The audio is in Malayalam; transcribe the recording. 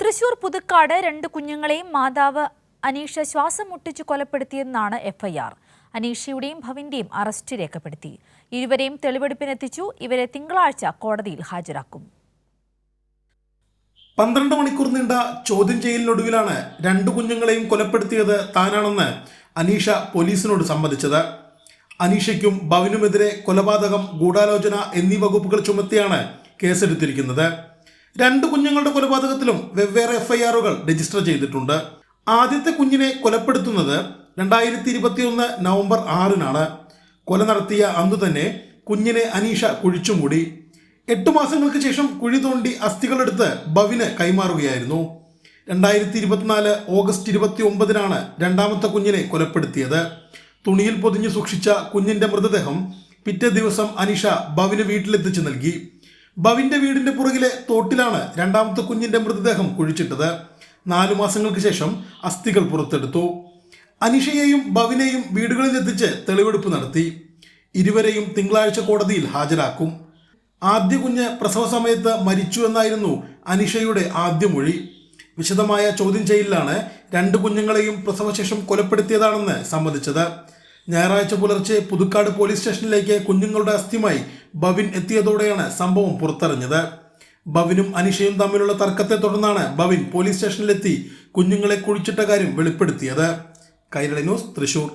തൃശൂർ പുതുക്കാട് 2 കുഞ്ഞുങ്ങളെയും മാതാവ് അനീഷ ശ്വാസം മുട്ടിച്ച് കൊലപ്പെടുത്തിയെന്നാണ് എഫ്ഐആർ. അനീഷയുടെയും ഭവിന്റെയും അറസ്റ്റ് രേഖപ്പെടുത്തി. ഇരുവരെയും തെളിവെടുപ്പിനെത്തിച്ചു. ഇവരെ തിങ്കളാഴ്ച കോടതിയിൽ ഹാജരാക്കും. 12 മണിക്കൂർ നീണ്ട ചോദ്യം ചെയ്യലിനൊടുവിലാണ് 2 കുഞ്ഞുങ്ങളെയും കൊലപ്പെടുത്തിയത് താനാണെന്ന് അനീഷ പോലീസിനോട് സമ്മതിച്ചത്. അനീഷയ്ക്കും ഭവിനുമെതിരെ കൊലപാതകം, ഗൂഢാലോചന എന്നീ വകുപ്പുകൾ ചുമത്തിയാണ് കേസെടുത്തിരിക്കുന്നത്. 2 കുഞ്ഞുങ്ങളുടെ കൊലപാതകത്തിലും വെവ്വേറെ എഫ്ഐആറുകൾ രജിസ്റ്റർ ചെയ്തിട്ടുണ്ട്. ആദ്യത്തെ കുഞ്ഞിനെ കൊലപ്പെടുത്തുന്നത് 2021 നവംബർ 6-നാണ്. കൊല നടത്തിയ അന്നു തന്നെ കുഞ്ഞിനെ അനീഷ കുഴിച്ചുമൂടി. 8 മാസങ്ങൾക്ക് ശേഷം കുഴി തോണ്ടി അസ്ഥികളെടുത്ത് ഭവിന് കൈമാറുകയായിരുന്നു. 2024 ഓഗസ്റ്റ് 29-നാണ് രണ്ടാമത്തെ കുഞ്ഞിനെ കൊലപ്പെടുത്തിയത്. തുണിയിൽ പൊതിഞ്ഞു സൂക്ഷിച്ച കുഞ്ഞിന്റെ മൃതദേഹം പിറ്റേ ദിവസം അനീഷ ഭവിന് വീട്ടിലെത്തിച്ചു നൽകി. ഭവിന്റെ വീടിന്റെ പുറകിലെ തോട്ടിലാണ് രണ്ടാമത്തെ കുഞ്ഞിന്റെ മൃതദേഹം കുഴിച്ചിട്ടത്. 4 മാസങ്ങൾക്ക് ശേഷം അസ്ഥികൾ പുറത്തെടുത്തു. അനീഷയെയും ഭവിനെയും വീടുകളിലെത്തിച്ച് തെളിവെടുപ്പ് നടത്തി. ഇരുവരെയും തിങ്കളാഴ്ച കോടതിയിൽ ഹാജരാക്കും. ആദ്യ കുഞ്ഞ് പ്രസവ സമയത്ത് മരിച്ചു എന്നായിരുന്നു അനീഷയുടെ ആദ്യ മൊഴി. വിശദമായ ചോദ്യം ചെയ്യലിലാണ് 2 കുഞ്ഞുങ്ങളെയും പ്രസവശേഷം കൊലപ്പെടുത്തിയതാണെന്ന് സമ്മതിച്ചത്. ഞായറാഴ്ച പുലർച്ചെ പുതുക്കാട് പോലീസ് സ്റ്റേഷനിലേക്ക് കുഞ്ഞുങ്ങളുടെ അസ്ഥിയുമായി ഭവിൻ എത്തിയതോടെയാണ് സംഭവം പുറത്തറിഞ്ഞത്. ഭവിനും അനീഷയും തമ്മിലുള്ള തർക്കത്തെ തുടർന്നാണ് ഭവിൻ പോലീസ് സ്റ്റേഷനിലെത്തി കുഞ്ഞുങ്ങളെ കുഴിച്ചിട്ട കാര്യം വെളിപ്പെടുത്തിയത്. കൈരളി ന്യൂസ്, തൃശൂർ.